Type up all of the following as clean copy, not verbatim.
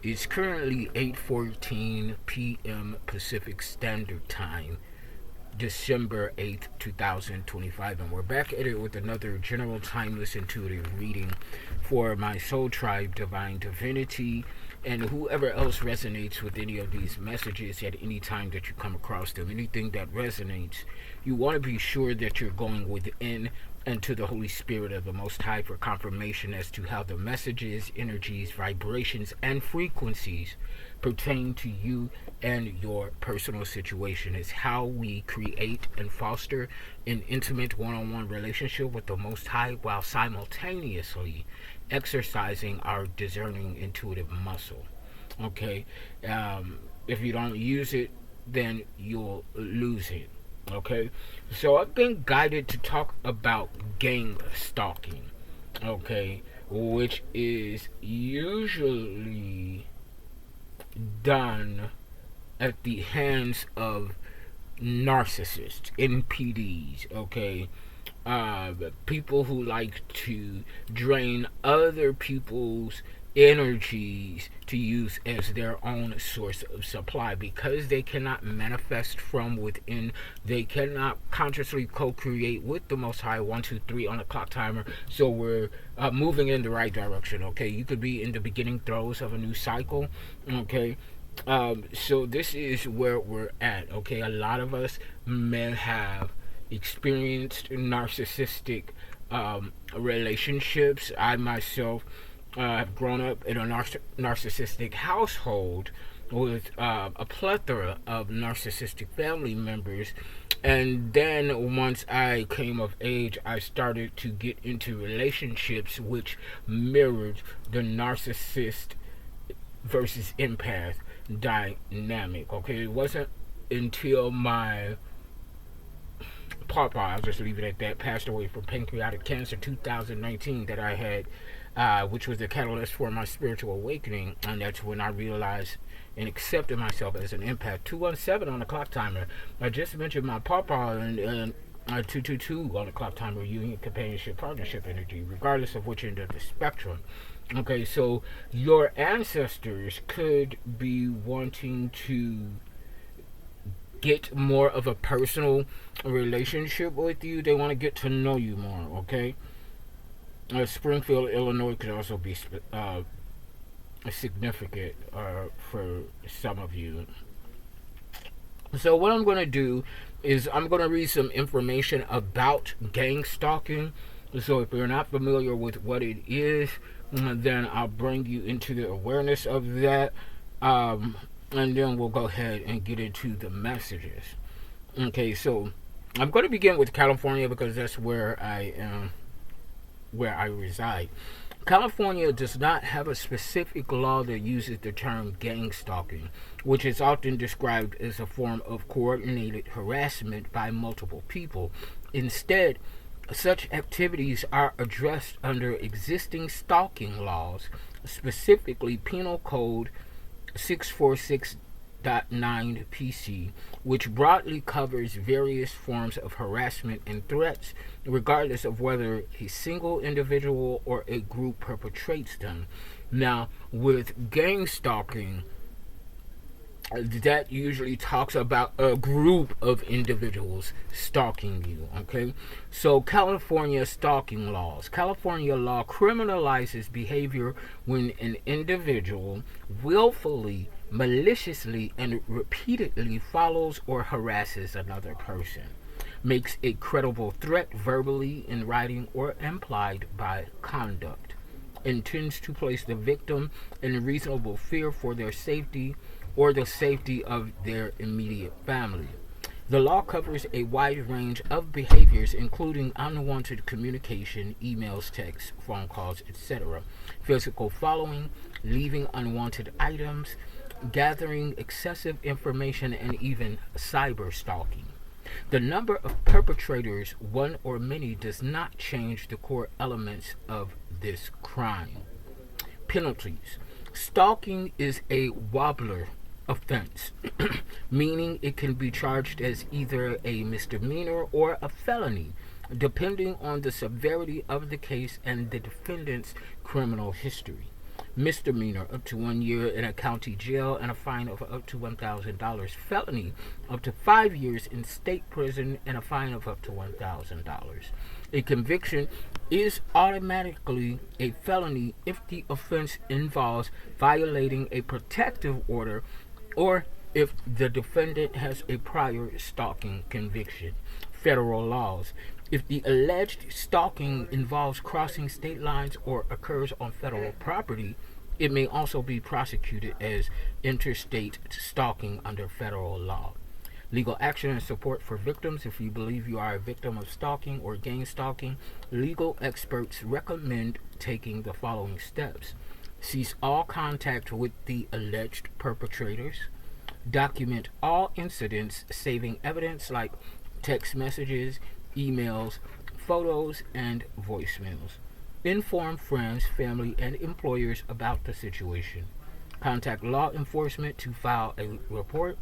It's currently 8:14 p.m. Pacific Standard Time, December 8th, 2025, and we're back at it with another general timeless intuitive reading for my soul tribe, Divine Divinity, and whoever else resonates with any of these messages at any time that you come across them. Anything that resonates, you want to be sure that you're going within and to the Holy Spirit of the Most High for confirmation as to how the messages, energies, vibrations, and frequencies pertain to you and your personal situation. Is how we create and foster an intimate one-on-one relationship with the Most High while simultaneously exercising our discerning intuitive muscle. Okay, if you don't use it, then you'll lose it. Okay, so I've been guided to talk about gang stalking. Okay, which is usually done at the hands of narcissists, NPDs, okay? People who like to drain other people's energies to use as their own source of supply because they cannot manifest from within. They cannot consciously co-create with the Most High. 1 2 3 on the clock timer, so we're moving in the right direction. Okay, you could be in the beginning throes of a new cycle. Okay, so this is where we're at. Okay, a lot of us may have experienced narcissistic relationships. I myself have grown up in a narcissistic household with a plethora of narcissistic family members. And then once I came of age, I started to get into relationships which mirrored the narcissist versus empath dynamic. Okay, it wasn't until my papa, I'll just leave it at that, passed away from pancreatic cancer 2019 that I had, which was the catalyst for my spiritual awakening. And that's when I realized and accepted myself as an empath. 217 on the clock timer. I just mentioned my papa and 222 on the clock timer, union, companionship, partnership energy, regardless of which end of the spectrum. Okay, so your ancestors could be wanting to get more of a personal relationship with you. They want to get to know you more. Okay, Springfield, Illinois could also be significant for some of you. So what I'm going to do is I'm going to read some information about gang stalking. So if you're not familiar with what it is, then I'll bring you into the awareness of that. And then we'll go ahead and get into the messages. Okay, so I'm going to begin with California because that's where I am, where I reside. California does not have a specific law that uses the term gang stalking, which is often described as a form of coordinated harassment by multiple people. Instead, such activities are addressed under existing stalking laws, specifically Penal Code 646.9 PC, which broadly covers various forms of harassment and threats, regardless of whether a single individual or a group perpetrates them. Now, with gang stalking, that usually talks about a group of individuals stalking you. Okay, so California stalking laws. California law criminalizes behavior when an individual willfully, maliciously, and repeatedly follows or harasses another person, makes a credible threat verbally, in writing, or implied by conduct, intends to place the victim in reasonable fear for their safety or the safety of their immediate family. The law covers a wide range of behaviors, including unwanted communication, emails, texts, phone calls, etc., physical following, leaving unwanted items, gathering excessive information, and even cyber stalking. The number of perpetrators, one or many, does not change the core elements of this crime. Penalties. Stalking is a wobbler offense, meaning it can be charged as either a misdemeanor or a felony, depending on the severity of the case and the defendant's criminal history. Misdemeanor, up to 1 year in a county jail and a fine of up to $1,000. Felony, up to 5 years in state prison and a fine of up to $1,000. A conviction is automatically a felony if the offense involves violating a protective order or if the defendant has a prior stalking conviction. Federal laws. If the alleged stalking involves crossing state lines or occurs on federal property, it may also be prosecuted as interstate stalking under federal law. Legal action and support for victims. If you believe you are a victim of stalking or gang stalking, legal experts recommend taking the following steps. Cease all contact with the alleged perpetrators. Document all incidents, saving evidence like text messages, emails, photos, and voicemails. Inform friends, family, and employers about the situation. Contact law enforcement to file a report.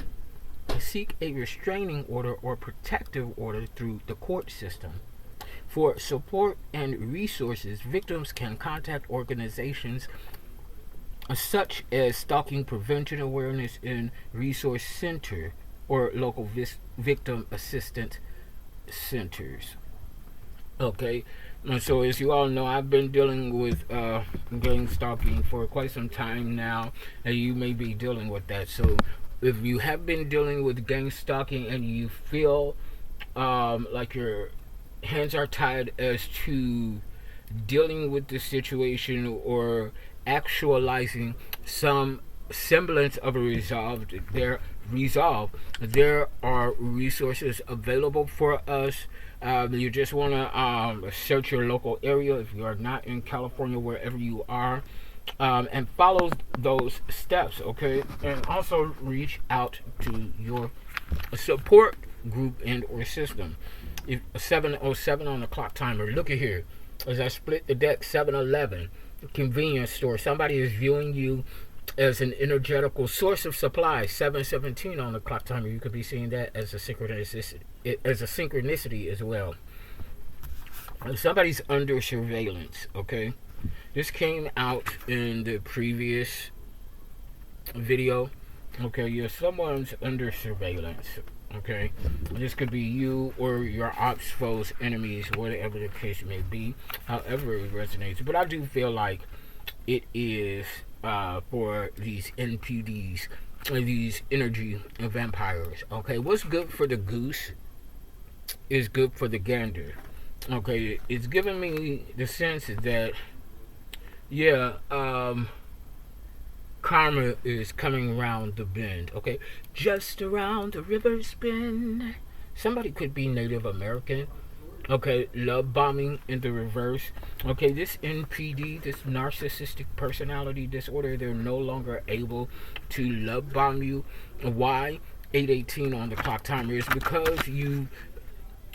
Seek a restraining order or protective order through the court system. For support and resources, victims can contact organizations such as Stalking Prevention Awareness and Resource Center or local victim assistance centers. Okay, and so as you all know, I've been dealing with gang stalking for quite some time now, and you may be dealing with that. So if you have been dealing with gang stalking and you feel like your hands are tied as to dealing with the situation or actualizing some semblance of a resolve, there are resources available for us. You just want to search your local area if you are not in California, wherever you are, and follow those steps, okay? And also reach out to your support group and or system. If 7:07 on the clock timer, look at here. As I split the deck, 7-Eleven, convenience store. Somebody is viewing you as an energetical source of supply. 7:17 on the clock timer. You could be seeing that as a synchronicity, as well. Somebody's under surveillance. Okay, this came out in the previous video. Okay, yeah, someone's under surveillance. Okay, this could be you or your ops, foes, enemies, whatever the case may be. However it resonates, but I do feel like it is for these NPDs, these energy vampires. Okay, what's good for the goose is good for the gander. Okay, it's giving me the sense that karma is coming around the bend. Okay, just around the river's bend. Somebody could be Native American. Okay, love bombing in the reverse. Okay, this NPD, this narcissistic personality disorder, they're no longer able to love bomb you. Why? 8:18 on the clock timer is because you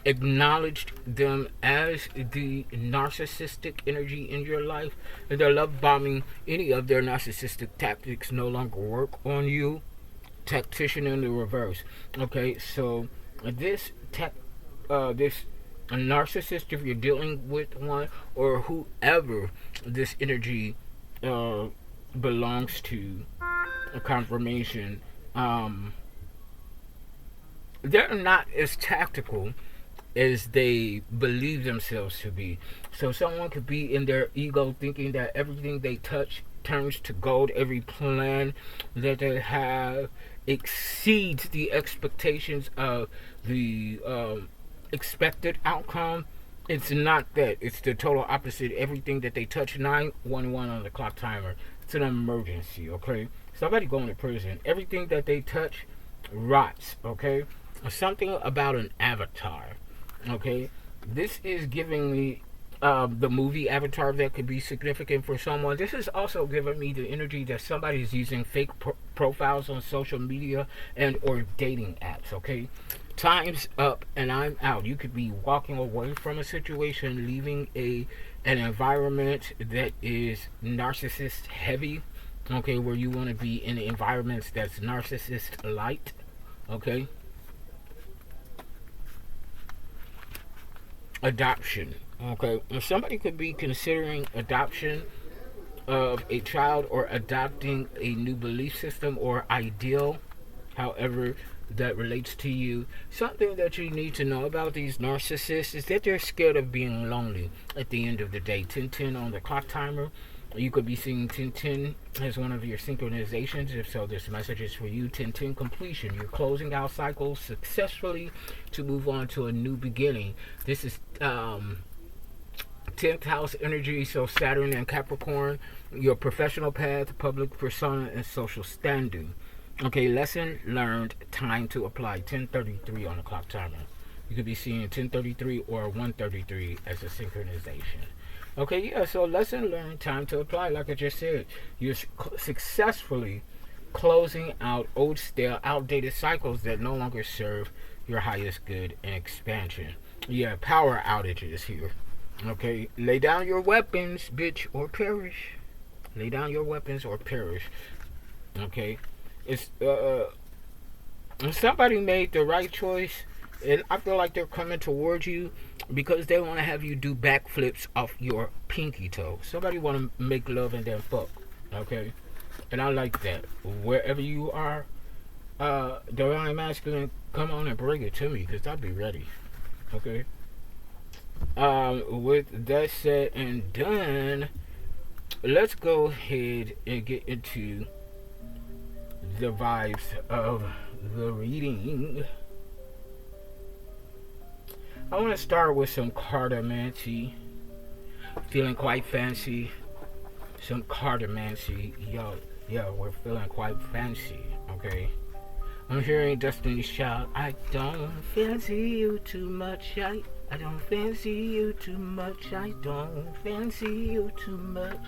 acknowledged them as the narcissistic energy in your life, and they're love bombing. Any of their narcissistic tactics no longer work on you. Tactician in the reverse. Okay, so this a narcissist, if you're dealing with one, or whoever this energy belongs to, a confirmation, they're not as tactical as they believe themselves to be. So someone could be in their ego thinking that everything they touch turns to gold. Every plan that they have exceeds the expectations of the expected outcome. It's not that. It's the total opposite. Everything that they touch, 911 on the clock timer, it's an emergency, okay? Somebody going to prison. Everything that they touch rots, okay? Something about an avatar, okay? This is giving me the movie Avatar that could be significant for someone. This is also giving me the energy that somebody is using fake profiles on social media and or dating apps, okay? Time's up and I'm out. You could be walking away from a situation, leaving an environment that is narcissist heavy, okay, where you want to be in environments that's narcissist light, okay? Adoption, okay? And somebody could be considering adoption of a child or adopting a new belief system or ideal, however that relates to you. Something that you need to know about these narcissists is that they're scared of being lonely at the end of the day. 1010 on the clock timer. You could be seeing 1010 as one of your synchronizations. If so, this message is for you. 1010 completion. You're closing out cycles successfully to move on to a new beginning. This is 10th house energy, so Saturn and Capricorn, your professional path, public persona, and social standing. Okay, lesson learned, time to apply. 1033 on the clock timer. You could be seeing 1033 or 133 as a synchronization. Okay, yeah, so lesson learned, time to apply. Like I just said, you're successfully closing out old, stale, outdated cycles that no longer serve your highest good and expansion. Yeah, power outages here. Okay, lay down your weapons, bitch, or perish. Lay down your weapons or perish. Okay, it's somebody made the right choice, and I feel like they're coming towards you because they want to have you do backflips off your pinky toe. Somebody want to make love and then fuck. Okay, and I like that. Wherever you are, divine masculine, come on and bring it to me because I'll be ready. Okay. With that said and done, let's go ahead and get into the vibes of the reading. I want to start with some cartomancy. Feeling quite fancy. Some cartomancy. Yo, we're feeling quite fancy, okay? I'm hearing Destiny's Child. I don't fancy you too much. I don't fancy you too much. I don't fancy you too much.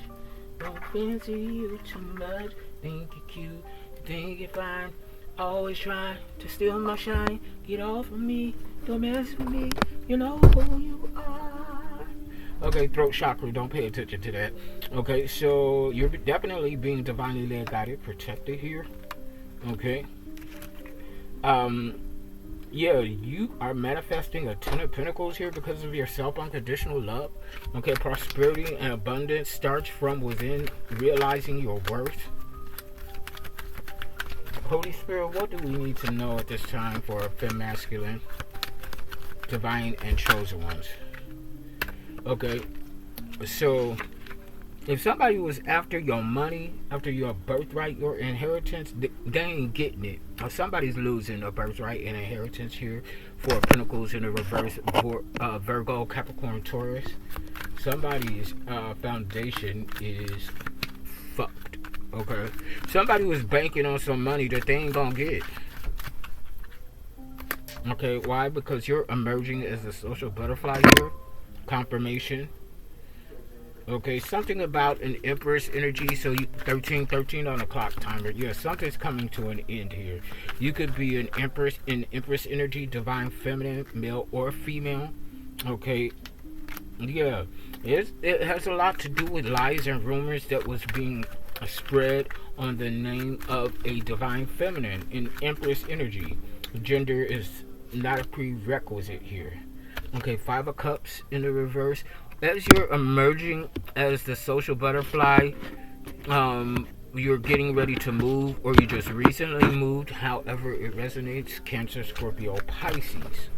Don't fancy you too much. Think you're cute, think you're fine. Always trying to steal my shine. Get off of me, don't mess with me. You know who you are. Okay, throat chakra, don't pay attention to that. Okay, so you're definitely being divinely led, guided, protected here. Okay. Yeah, you are manifesting a 10 of Pentacles here because of your self-unconditional love. Okay, prosperity and abundance starts from within, realizing your worth. Holy Spirit, what do we need to know at this time for femme masculine, divine, and chosen ones? Okay, so if somebody was after your money, after your birthright, your inheritance, they ain't getting it. Or somebody's losing a birthright and inheritance here. Four of Pentacles in the reverse, Virgo, Capricorn, Taurus. Somebody's foundation is fucked. Okay, somebody was banking on some money that they ain't gonna get. Okay, why? Because you're emerging as a social butterfly here. Confirmation. Okay, something about an Empress energy. So you 13 on the clock timer. Yeah, something's coming to an end here. You could be an Empress in Empress energy, divine feminine, male or female. Okay, yeah, it has a lot to do with lies and rumors that was being spread on the name of a divine feminine in Empress energy. Gender is not a prerequisite here. Okay, Five of Cups in the reverse. As you're emerging as the social butterfly, you're getting ready to move, or you just recently moved, however it resonates. Cancer, Scorpio, Pisces.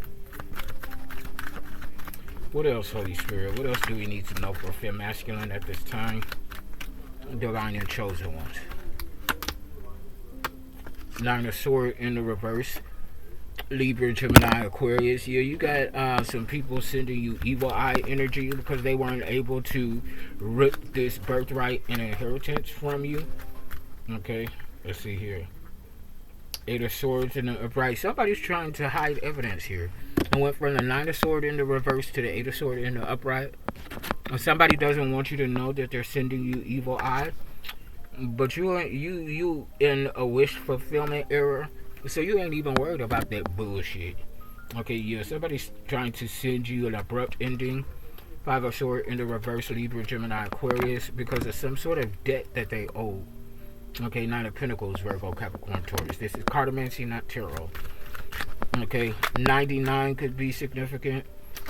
What else, Holy Spirit? What else do we need to know for femme masculine at this time? Divine and chosen ones. Nine of Swords in the reverse. Libra, Gemini, Aquarius. Yeah, you got some people sending you evil eye energy because they weren't able to rip this birthright and inheritance from you. Okay, let's see here. Eight of Swords in the upright. Somebody's trying to hide evidence here. I went from the Nine of Swords in the reverse to the Eight of Swords in the upright. And somebody doesn't want you to know that they're sending you evil eye, but you in a wish fulfillment era. So you ain't even worried about that bullshit. Okay, yeah, somebody's trying to send you an abrupt ending. Five of Swords in the reverse, Libra, Gemini, Aquarius, because of some sort of debt that they owe. Okay, Nine of Pentacles, Virgo, Capricorn, Taurus. This is cartomancy, not tarot. Okay, 99 could be significant.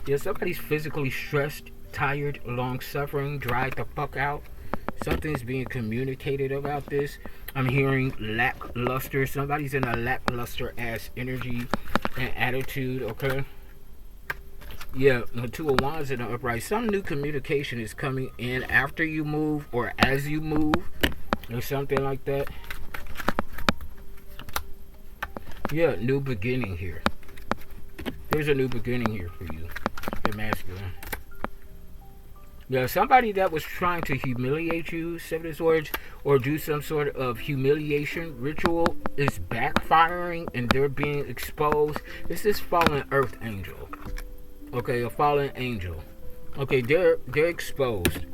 Yeah, somebody's physically stressed, tired, long suffering, dried the fuck out. Something's being communicated about this. I'm hearing lackluster. Somebody's in a lackluster ass energy and attitude, okay? Yeah, the Two of Wands in the upright. Some new communication is coming in after you move or as you move or something like that. Yeah, new beginning here. There's a new beginning here for you, the masculine. Yeah, somebody that was trying to humiliate you, Seven of Swords, or do some sort of humiliation ritual is backfiring and they're being exposed. It's this fallen earth angel. Okay, a fallen angel. Okay, they're exposed.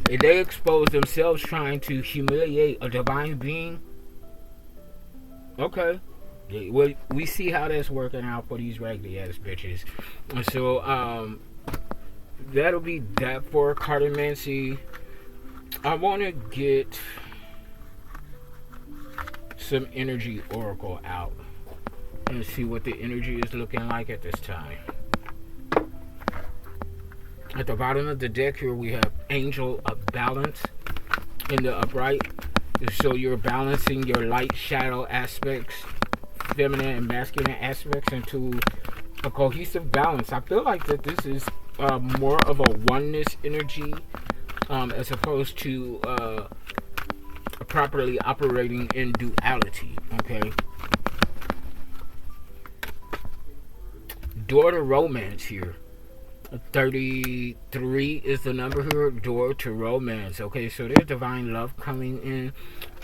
They expose themselves trying to humiliate a divine being. Okay. Well, we see how that's working out for these raggedy ass bitches. So, that'll be that for cartomancy. I want to get some energy oracle out and see what the energy is looking like at this time. At the bottom of the deck here we have Angel of Balance in the upright. So you're balancing your light shadow aspects, feminine and masculine aspects into a cohesive balance. I feel like that this is more of a oneness energy as opposed to properly operating in duality. Okay. Door to romance here. 33 is the number here. Door to romance. Okay, so there's divine love coming in.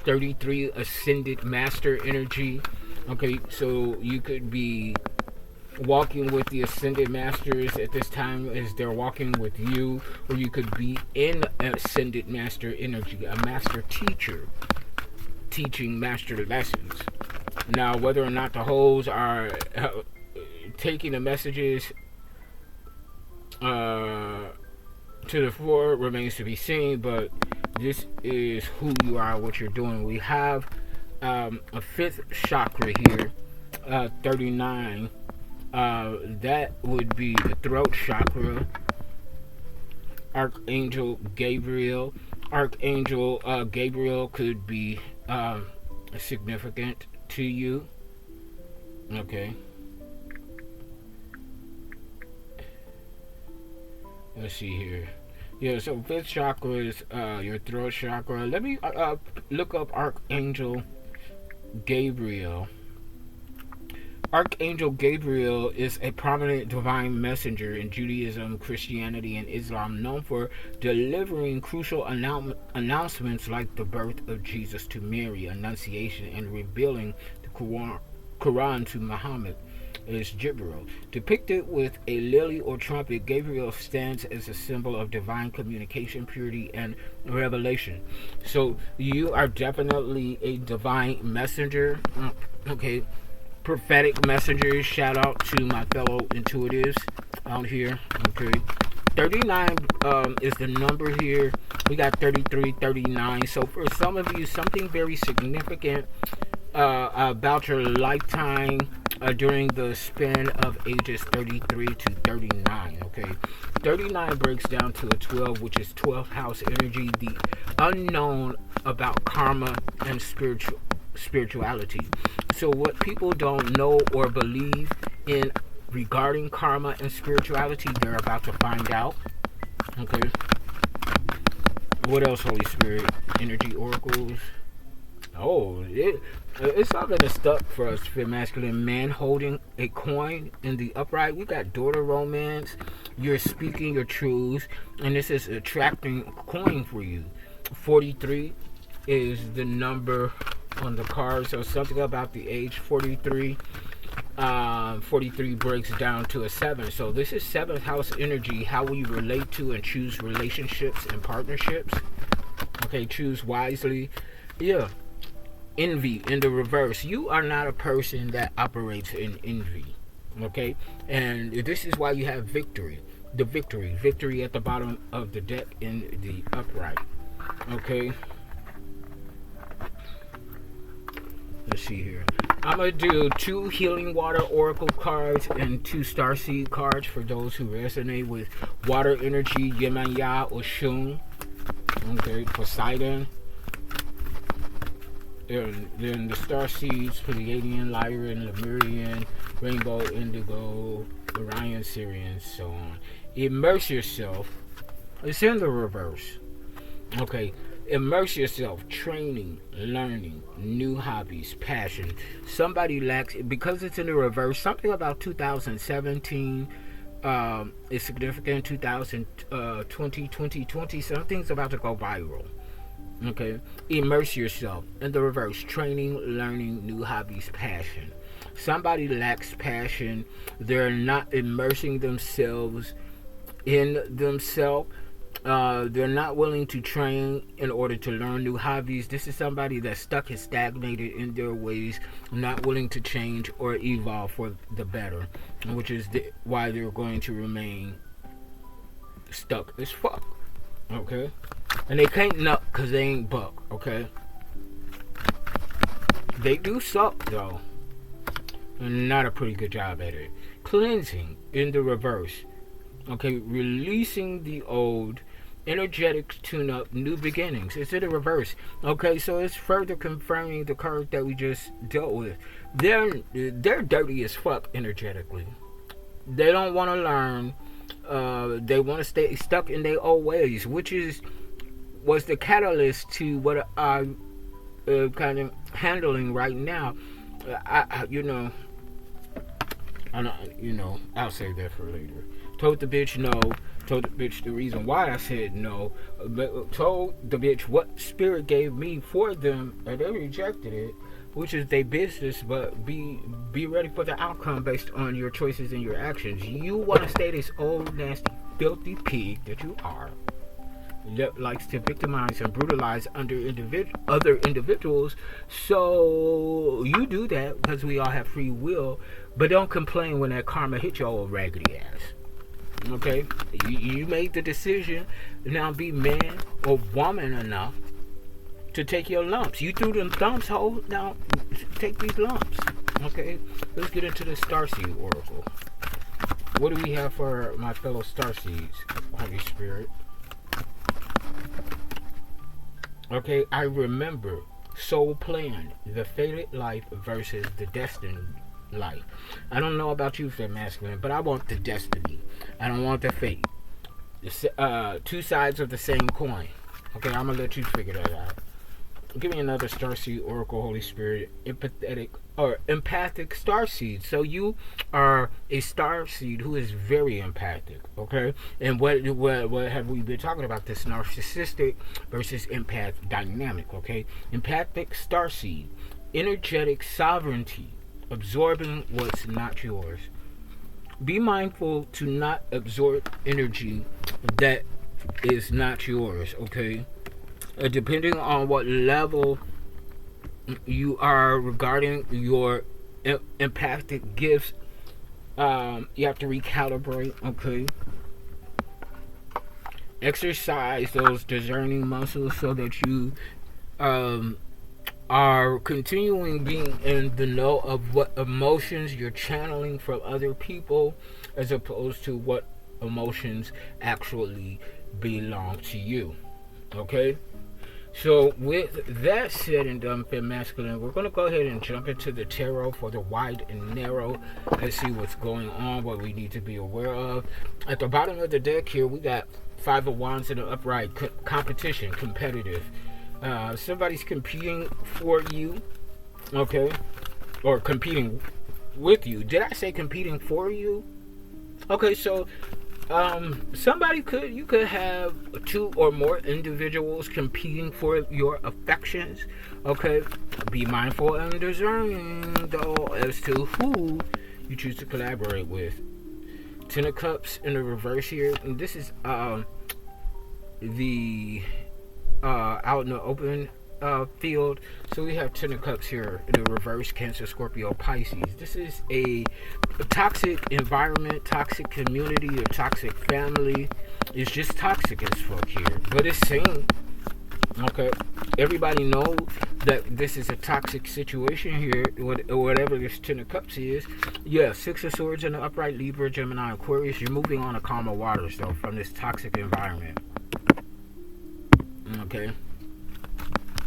33 ascended master energy. Okay, so you could be walking with the ascended masters at this time as they're walking with you, or you could be in ascended master energy, a master teacher teaching master lessons. Now, whether or not the hoes are taking the messages to the floor remains to be seen, but this is who you are, what you're doing. We have a fifth chakra here, 39. That would be the throat chakra. Archangel Gabriel. Archangel Gabriel could be significant to you. Okay. Let's see here. Yeah, so fifth chakra is your throat chakra. Let me look up Archangel Gabriel. Archangel Gabriel is a prominent divine messenger in Judaism, Christianity, and Islam, known for delivering crucial announcements like the birth of Jesus to Mary, Annunciation, and revealing the Quran to Muhammad. Is Jibril. Depicted with a lily or trumpet, Gabriel stands as a symbol of divine communication, purity, and revelation. So you are definitely a divine messenger. Okay. Prophetic messengers. Shout out to my fellow intuitives out here. Okay. 39 is the number here. We got 33, 39. So for some of you, something very significant about your lifetime during the span of ages 33 to 39. Okay, 39 breaks down to a 12, which is 12th house energy, the unknown about karma and spirituality. So what people don't know or believe in regarding karma and spirituality, they're about to find out. Okay, what else, Holy Spirit? Energy oracles. Oh, it's something that's stuck for us, for masculine. Man holding a coin in the upright. We got daughter romance. You're speaking your truths, and this is attracting a coin for you. 43 is the number on the card, so something about the age 43. 43 breaks down to a 7. So this is 7th house energy. How we relate to and choose relationships and partnerships. Okay, choose wisely. Yeah. Envy in the reverse. You are not a person that operates in envy. Okay, and this is why you have victory. The victory at the bottom of the deck in the upright. Okay, let's see here. I'm gonna do 2 healing water oracle cards and 2 starseed cards for those who resonate with water energy, Yemen Ya or Shun. Okay, Poseidon. Then the Starseeds, Pleiadian, Lyran, Lemurian, Rainbow, Indigo, Orion, Syrian, so on. Immerse yourself. It's in the reverse. Okay, immerse yourself, training, learning, new hobbies, passion. Somebody lacks, because it's in the reverse, something about 2017 is significant. 2020, 2020, something's about to go viral. Okay, immerse yourself in the reverse, training, learning, new hobbies, passion. Somebody lacks passion. They're not immersing themselves in themselves. They're not willing to train in order to learn new hobbies. This is somebody that's stuck and stagnated in their ways, not willing to change or evolve for the better, which is why they're going to remain stuck as fuck. Okay? And they can't nut because they ain't buck. Okay? They do suck, though. And not a pretty good job at it. Cleansing in the reverse. Okay? Releasing the old. Energetic tune-up, new beginnings. It's in the reverse. Okay, so it's further confirming the card that we just dealt with. They're dirty as fuck energetically. They don't want to learn. They want to stay stuck in their old ways, which was the catalyst to what I'm kind of handling right now. I'll save that for later. Told the bitch no. Told the bitch the reason why I said no. Told the bitch what spirit gave me for them, and they rejected it, which is their business. But be ready for the outcome based on your choices and your actions. You want to stay this old, nasty, filthy pig that you are, that likes to victimize and brutalize other individuals. So you do that because we all have free will. But don't complain when that karma hit your old raggedy ass. Okay, you made the decision. Now be man or woman enough to take your lumps. You threw them thumbs, ho. Now take these lumps. Okay, let's get into the Starseed Oracle. What do we have for my fellow Starseeds, Holy Spirit? Okay, I remember soul plan, the fated life versus the destined life. I don't know about you, Fem Masculine, but I want the destiny. I don't want the fate. Two sides of the same coin. Okay, I'm gonna let you figure that out. Give me another Starseed Oracle, Holy Spirit. Empathic Starseed. So you are a Starseed who is very empathic. Okay, and what have we been talking about? This narcissistic versus empath dynamic. Okay, empathic Starseed, energetic sovereignty. Absorbing what's not yours. Be mindful to not absorb energy that is not yours, okay? Depending on what level you are regarding your empathic gifts, you have to recalibrate, okay? Exercise those discerning muscles so that you are continuing being in the know of what emotions you're channeling from other people as opposed to what emotions actually belong to you. Okay? So with that said and done, Fem Masculine, we're going to go ahead and jump into the tarot for the wide and narrow. Let's see what's going on, what we need to be aware of. At the bottom of the deck here, we got Five of Wands in an upright competition, competitive. Somebody's competing for you, okay, or competing with you. Did I say competing for you? Okay, so you could have two or more individuals competing for your affections. Okay, be mindful and discerning though as to who you choose to collaborate with. Ten of Cups in the reverse here, and this is the out in the open field. So we have Ten of Cups here in the reverse, Cancer, Scorpio, Pisces. This is a toxic environment, toxic community, a toxic family. It's just toxic as fuck here, but it's sane. Okay, everybody knows that this is a toxic situation here, whatever this Ten of Cups is. Yeah, Six of Swords in the upright, Libra, Gemini, Aquarius. You're moving on to calmer waters though from this toxic environment. Okay.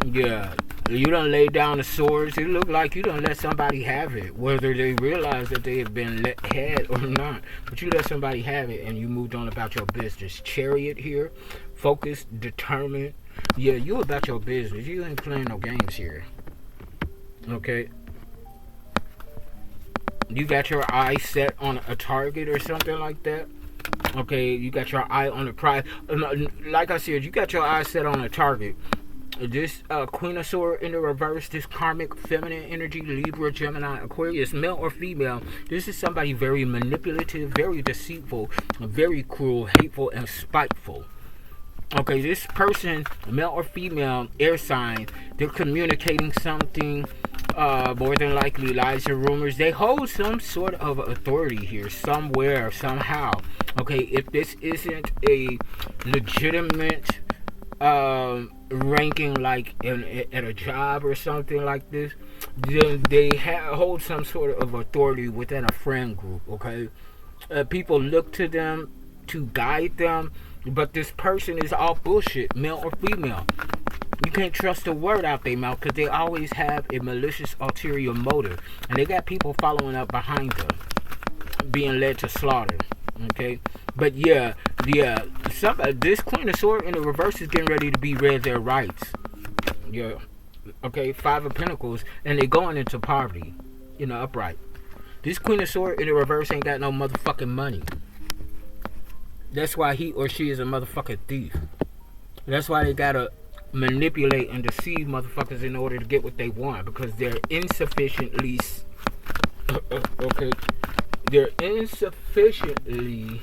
Yeah. You done laid down the swords. It look like you done let somebody have it, whether they realize that they have been had or not. But you let somebody have it, and you moved on about your business. Chariot here, focused, determined. Yeah, you about your business. You ain't playing no games here. Okay. You got your eye set on a target or something like that. Okay, you got your eye on the prize. Like I said, you got your eye set on a target. This Queen of Swords in the reverse, this karmic feminine energy, Libra, Gemini, Aquarius, male or female. This is somebody very manipulative, very deceitful, very cruel, hateful, and spiteful. Okay, this person, male or female, air sign, they're communicating something, more than likely lies or rumors. They hold some sort of authority here, somewhere, somehow. Okay, if this isn't a legitimate ranking, like at a job or something like this, then they hold some sort of authority within a friend group. Okay, people look to them to guide them, but this person is all bullshit, male or female. You can't trust a word out their mouth because they always have a malicious ulterior motive, and they got people following up behind them, being led to slaughter. Okay, but this Queen of Swords in the reverse is getting ready to be read their rights. Yeah, okay, Five of Pentacles, and they going into poverty in the upright. This Queen of Swords in the reverse ain't got no motherfucking money. That's why he or she is a motherfucking thief. That's why they gotta manipulate and deceive motherfuckers in order to get what they want, because they're insufficiently okay. They're insufficiently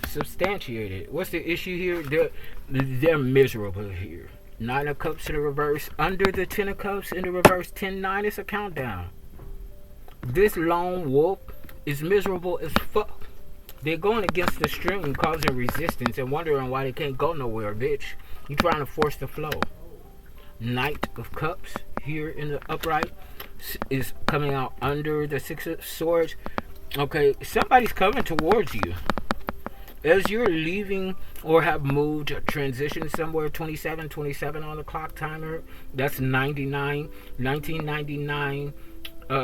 substantiated. What's the issue here? They're miserable here. Nine of Cups in the reverse. Under the Ten of Cups in the reverse. 10-9 is a countdown. This lone wolf is miserable as fuck. They're going against the stream, causing resistance and wondering why they can't go nowhere, bitch. You trying to force the flow. Knight of Cups here in the upright is coming out under the Six of Swords. Okay, somebody's coming towards you. As you're leaving or have moved, transitioned somewhere, 27 on the clock timer. That's 99. 1999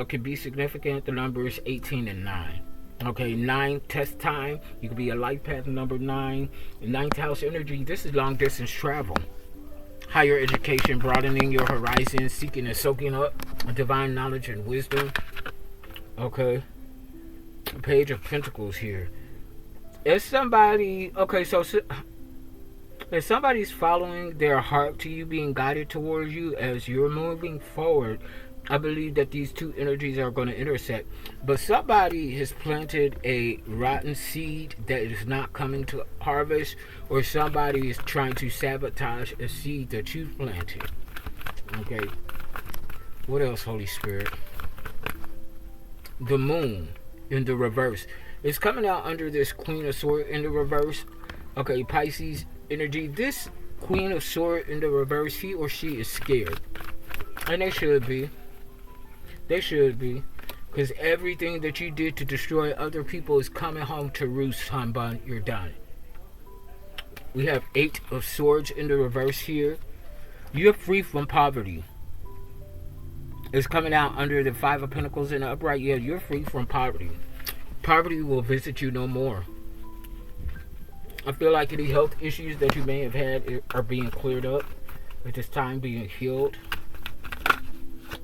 could be significant. The number is 18 and 9. Okay, 9 test time. You could be a life path number 9. 9th house energy. This is long distance travel. Higher education, broadening your horizons, seeking and soaking up divine knowledge and wisdom. Okay. Page of Pentacles here. If somebody, if somebody's following their heart to you, being guided towards you as you're moving forward, I believe that these two energies are going to intersect. But somebody has planted a rotten seed that is not coming to harvest, or somebody is trying to sabotage a seed that you've planted. Okay. What else, Holy Spirit? The moon in the reverse. It's coming out under this Queen of Swords in the reverse. Okay, Pisces energy. This Queen of Swords in the reverse, he or she is scared. And they should be. They should be. Because everything that you did to destroy other people is coming home to roost, Hanban. You're done. We have 8 of Swords in the reverse here. You're free from poverty. It's coming out under the 5 of Pentacles in the upright. Yeah, you're free from poverty. Poverty will visit you no more. I feel like any health issues that you may have had are being cleared up at this time, being healed.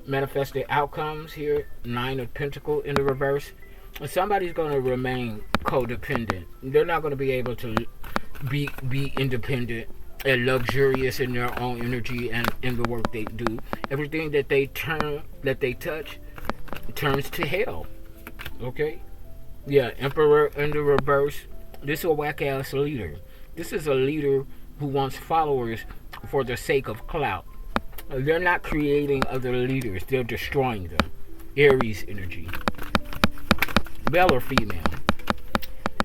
Manifested outcomes here. 9 of Pentacles in the reverse. And somebody's going to remain codependent. They're not going to be able to be independent and luxurious in their own energy and in the work they do. Everything that they touch turns to hell. Okay? Yeah, Emperor in the reverse. This is a whack-ass leader. This is a leader who wants followers for the sake of clout. They're not creating other leaders. They're destroying them. Aries energy. Male or female.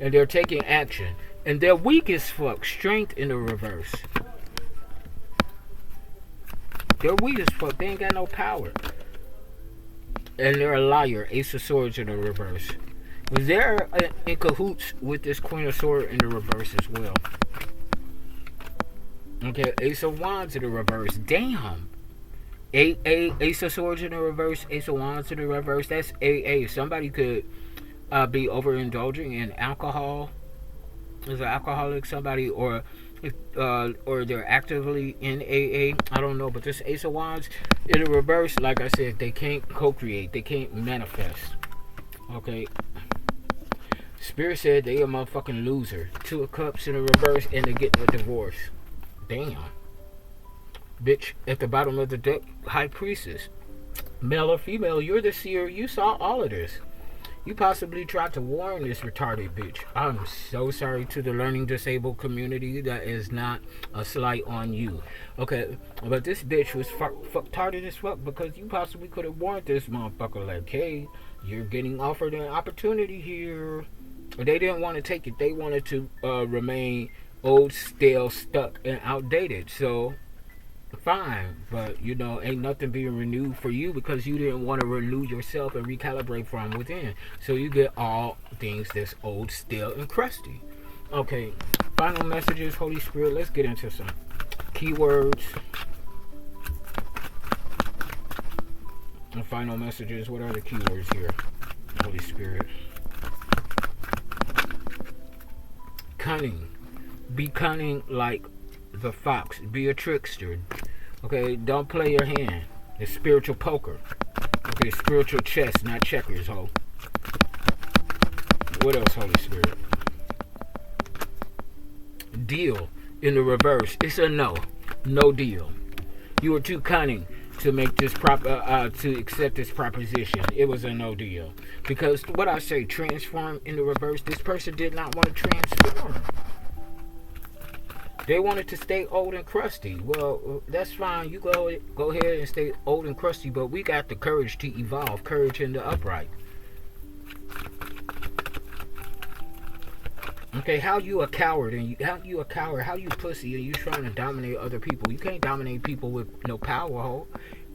And they're taking action. And they're weak as fuck. Strength in the reverse. They're weak as fuck. They ain't got no power. And they're a liar. Ace of Swords in the reverse. Was there in cahoots with this Queen of Swords in the reverse as well? Okay, Ace of Wands in the reverse. Damn. Ace of Swords in the reverse. Ace of Wands in the reverse. That's AA. Somebody could be overindulging in alcohol. Is an alcoholic somebody, or they're actively in AA. I don't know, but this Ace of Wands in the reverse, like I said, they can't co-create. They can't manifest. Okay. Spirit said they a motherfucking loser. Two of Cups in the reverse, and they're getting a divorce. Damn. Bitch, at the bottom of the deck, High Priestess. Male or female, you're the seer. You saw all of this. You possibly tried to warn this retarded bitch. I'm so sorry to the learning disabled community. That is not a slight on you. Okay, but this bitch was retarded as fuck because you possibly could have warned this motherfucker like, hey, you're getting offered an opportunity here. They didn't want to take it. They wanted to remain old, stale, stuck, and outdated. So fine, but you know, ain't nothing being renewed for you because you didn't want to renew yourself and recalibrate from within. So you get all things that's old, stale, and crusty. Okay, final messages, Holy Spirit. Let's get into some keywords. And final messages. What are the keywords here, Holy Spirit? Cunning. Be cunning like the fox. Be a trickster. Okay, don't play your hand. It's spiritual poker. Okay, spiritual chess, not checkers, ho. What else, Holy Spirit? Deal in the reverse. It's a no. No deal. You were too cunning to make this to accept this proposition. It was a no deal. Because what I say, transform in the reverse, this person did not want to transform. They wanted to stay old and crusty. Well, that's fine. You go ahead and stay old and crusty, but we got the courage to evolve. Courage in the upright. Okay, how you a coward how you pussy and you trying to dominate other people? You can't dominate people with no power, ho.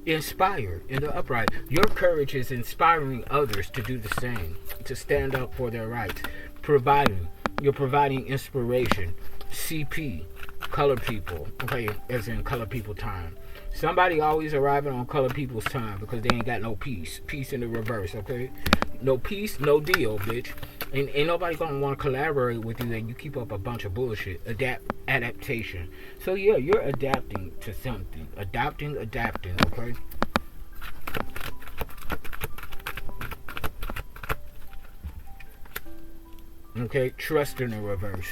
Inspire in the upright. Your courage is inspiring others to do the same, to stand up for their rights. You're providing inspiration. CP, color people, okay, as in color people time. Somebody always arriving on color people's time because they ain't got no peace. Peace in the reverse, okay? No peace, no deal, bitch. And ain't nobody gonna want to collaborate with you and you keep up a bunch of bullshit. Adaptation. So yeah, you're adapting to something. Adapting, okay? Okay, trust in the reverse.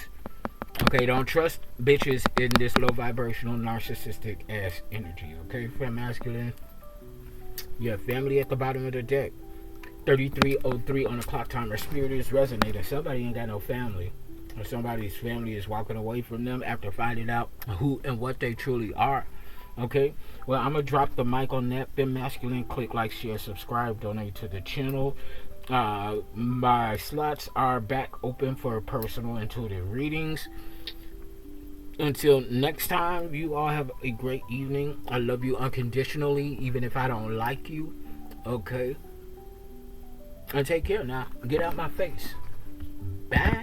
Okay, don't trust bitches in this low vibrational narcissistic ass energy. Okay, for masculine. You have family at the bottom of the deck. 3303 on the clock timer. Spirit is resonating. Somebody ain't got no family. Or somebody's family is walking away from them after finding out who and what they truly are. Okay, well, I'm going to drop the mic on that. Fem masculine, click like, share, subscribe, donate to the channel. My slots are back open for personal intuitive readings. Until next time, you all have a great evening. I love you unconditionally, even if I don't like you. Okay? And take care now. Get out my face. Bye.